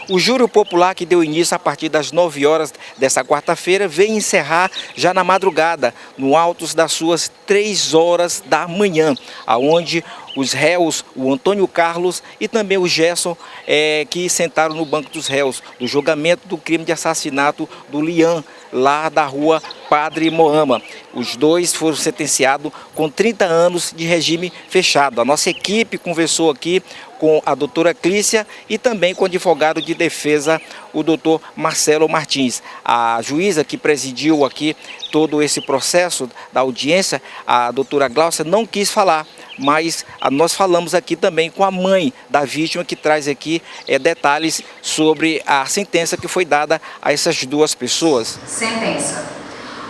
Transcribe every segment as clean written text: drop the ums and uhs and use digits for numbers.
O júri popular, que deu início a partir das 9 horas desta quarta-feira, veio encerrar já na madrugada, no autos das suas 3 horas da manhã, aonde os réus, o Antônio Carlos e também o Gerson, que sentaram no banco dos réus, do julgamento do crime de assassinato do Lian, lá da rua Padre Moama. Os dois foram sentenciados com 30 anos de regime fechado. A nossa equipe conversou aqui com a doutora Clícia e também com o advogado de defesa, o doutor Marcelo Martins. A juíza que presidiu aqui todo esse processo da audiência, a doutora Glaucia, não quis falar, mas nós falamos aqui também com a mãe da vítima, que traz aqui detalhes sobre a sentença que foi dada a essas duas pessoas. Sentença.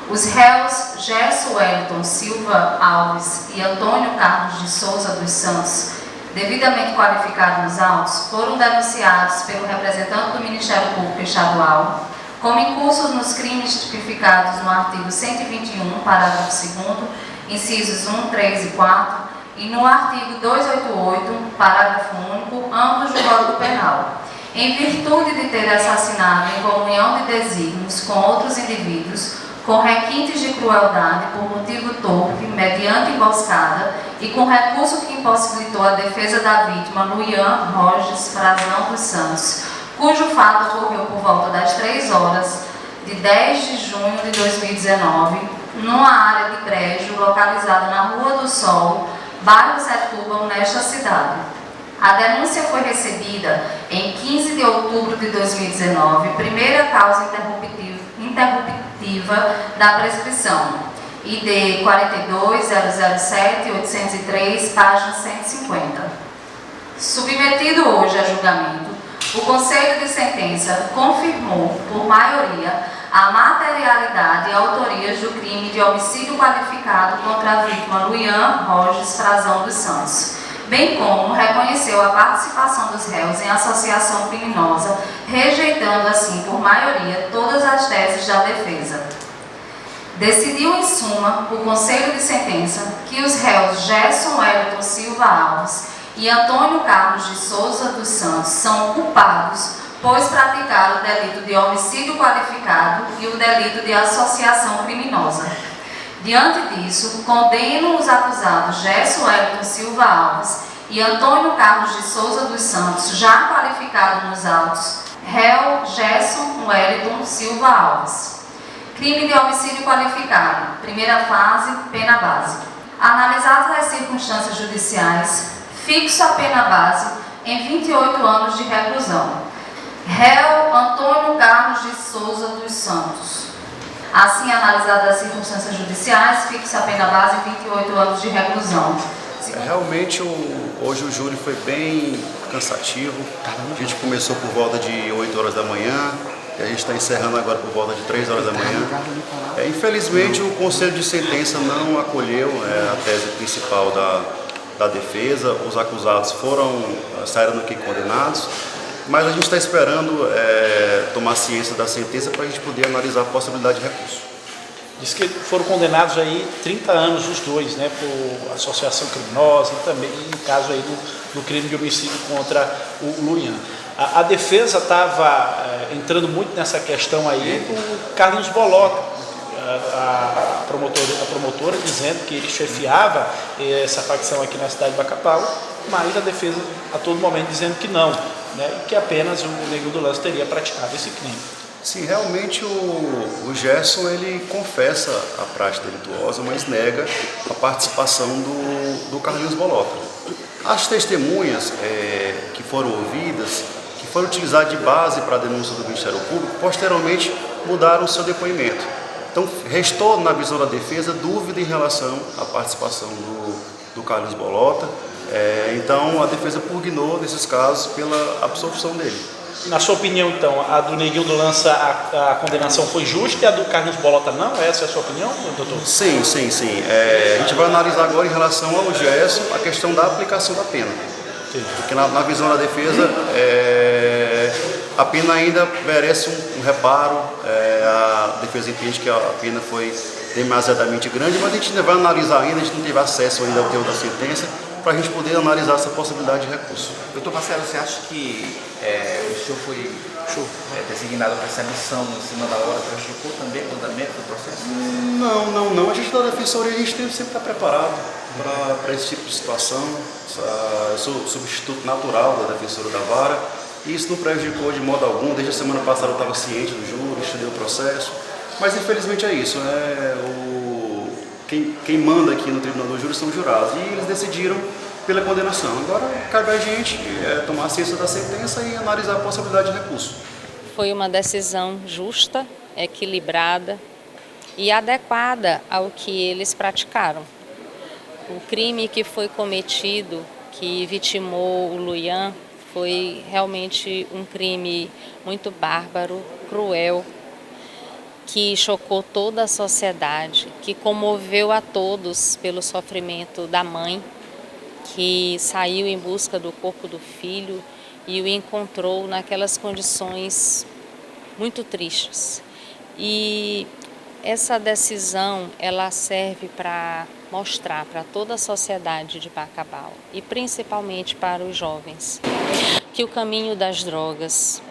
Os réus Gerson Wellington Silva Alves e Antônio Carlos de Souza dos Santos, devidamente qualificados nos autos, foram denunciados pelo representante do Ministério Público Estadual como incursos nos crimes tipificados no artigo 121, parágrafo 2º, incisos 1, 3 e 4, e no artigo 288, parágrafo único, ambos do Código Penal, em virtude de ter assassinado em comunhão de desígnios com outros indivíduos, com requintes de crueldade por motivo torpe, mediante emboscada e com recurso que impossibilitou a defesa da vítima, Luian Roges Frazão dos Santos, cujo fato ocorreu por volta das 3 horas de 10 de junho de 2019, numa área de brejo localizada na Rua do Sol, bairro Setúbal, nesta cidade. A denúncia foi recebida em 15 de outubro de 2019, primeira causa interruptiva da prescrição, ID 42.007.803, página 150. Submetido hoje a julgamento, o Conselho de Sentença confirmou, por maioria, a materialidade e autorias do crime de homicídio qualificado contra a vítima Luian Roges Frazão dos Santos, bem como reconheceu a participação dos réus em associação criminosa, rejeitando assim, por maioria, todas as teses da defesa. Decidiu, em suma, o Conselho de Sentença que os réus Gerson Wellington Silva Alves e Antônio Carlos de Souza dos Santos são culpados, pois praticaram o delito de homicídio qualificado e o delito de associação criminosa. Diante disso, condeno os acusados Gerson Wellington Silva Alves e Antônio Carlos de Souza dos Santos, já qualificado nos autos, réu Gerson Wellington Silva Alves. Crime de homicídio qualificado, primeira fase, pena base. Analisadas as circunstâncias judiciais, fixo a pena base em 28 anos de reclusão. Réu Antônio Carlos de Souza dos Santos. Assim, analisadas as circunstâncias judiciais, fixa a pena base em 28 anos de reclusão. Realmente, hoje o júri foi bem cansativo. A gente começou por volta de 8 horas da manhã e a gente está encerrando agora por volta de 3 horas da manhã. Infelizmente, o Conselho de Sentença não acolheu a tese principal da defesa. Os acusados saíram daqui condenados. Mas a gente está esperando tomar ciência da sentença para a gente poder analisar a possibilidade de recurso. Diz que foram condenados aí 30 anos os dois, né, por associação criminosa e também no caso aí do crime de homicídio contra o Luian. A defesa estava entrando muito nessa questão aí do Carlos Bolota, a promotora dizendo que ele chefiava essa facção aqui na cidade de Macapá, mas a defesa a todo momento dizendo que não, né, e que apenas o Neguinho do Lança teria praticado esse crime. Sim, realmente o Gerson ele confessa a prática delituosa, mas nega a participação do Carlinhos Bolota. As testemunhas que foram ouvidas, que foram utilizadas de base para a denúncia do Ministério Público, posteriormente mudaram o seu depoimento. Então, restou na visão da defesa dúvida em relação à participação do Carlinhos Bolota. Então, a defesa pugnou nesses casos pela absolvição dele. Na sua opinião, então, a do Neguinho do Lança, a condenação foi justa e a do Carlos Bolota não? Essa é a sua opinião, doutor? Sim. A gente vai analisar agora em relação ao Gerson a questão da aplicação da pena. Sim. Porque na visão da defesa, a pena ainda merece um reparo. A defesa entende que a pena foi demasiadamente grande, mas a gente ainda vai analisar ainda, a gente não teve acesso ainda ao teor da sentença, para a gente poder analisar essa possibilidade de recurso. Doutor Marcelo, você acha que os senhor foi designado para essa missão em cima da hora, prejudicou também o andamento do processo? Não. A gente da Defensoria, a gente sempre está preparado para esse tipo de situação. Eu sou substituto natural da Defensora da Vara e isso não prejudicou de modo algum. Desde a semana passada eu estava ciente do júri, estudei o processo, mas infelizmente é isso, né? Quem manda aqui no Tribunal do Júri são os jurados e eles decidiram pela condenação. Agora cabe a gente tomar ciência da sentença e analisar a possibilidade de recurso. Foi uma decisão justa, equilibrada e adequada ao que eles praticaram. O crime que foi cometido, que vitimou o Luian, foi realmente um crime muito bárbaro, cruel, que chocou toda a sociedade, que comoveu a todos pelo sofrimento da mãe, que saiu em busca do corpo do filho e o encontrou naquelas condições muito tristes. E essa decisão, ela serve para mostrar para toda a sociedade de Bacabal e principalmente para os jovens que o caminho das drogas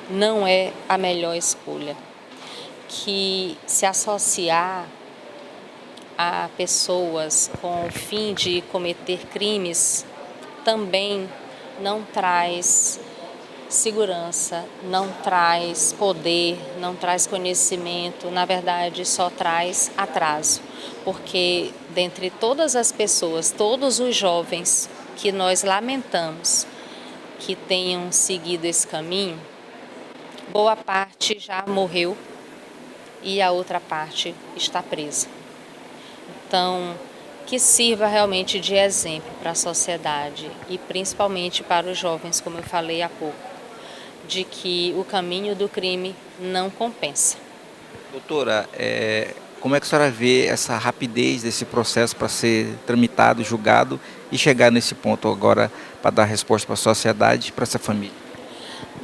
não é a melhor escolha, que se associar a pessoas com o fim de cometer crimes também não traz segurança, não traz poder, não traz conhecimento, na verdade só traz atraso, porque dentre todas as pessoas, todos os jovens que nós lamentamos que tenham seguido esse caminho, boa parte já morreu e a outra parte está presa. Então, que sirva realmente de exemplo para a sociedade e principalmente para os jovens, como eu falei há pouco, de que o caminho do crime não compensa. Doutora, como é que a senhora vê essa rapidez desse processo para ser tramitado, julgado e chegar nesse ponto agora para dar resposta para a sociedade e para essa família?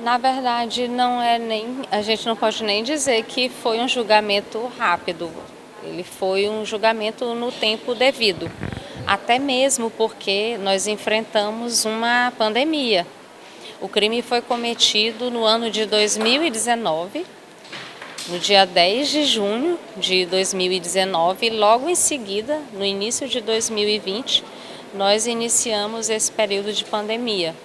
Na verdade, a gente não pode nem dizer que foi um julgamento rápido. Ele foi um julgamento no tempo devido, até mesmo porque nós enfrentamos uma pandemia. O crime foi cometido no ano de 2019, no dia 10 de junho de 2019, e logo em seguida, no início de 2020, nós iniciamos esse período de pandemia.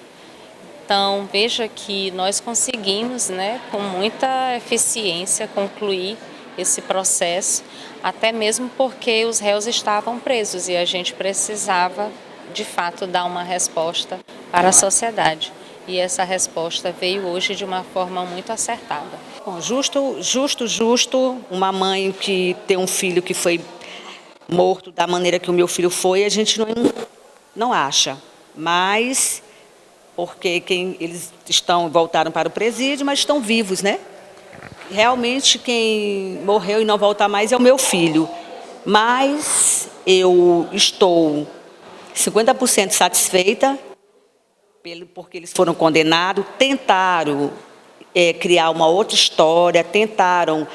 Então, veja que nós conseguimos, com muita eficiência, concluir esse processo, até mesmo porque os réus estavam presos e a gente precisava, de fato, dar uma resposta para a sociedade. E essa resposta veio hoje de uma forma muito acertada. Bom, justo, uma mãe que tem um filho que foi morto da maneira que o meu filho foi, a gente não acha, mas porque eles voltaram para o presídio, mas estão vivos, né? Realmente quem morreu e não volta mais é o meu filho, mas eu estou 50% satisfeita porque eles foram condenados, tentaram criar uma outra história, tentaram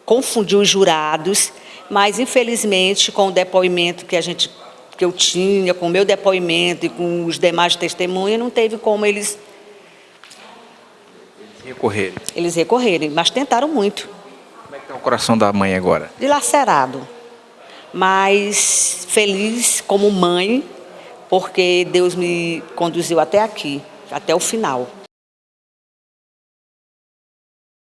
confundir os jurados, mas infelizmente com o depoimento que eu tinha, com o meu depoimento e com os demais testemunhas, não teve como eles recorrerem, mas tentaram muito. Como é que está o coração da mãe agora? Dilacerado, mas feliz como mãe, porque Deus me conduziu até aqui, até o final.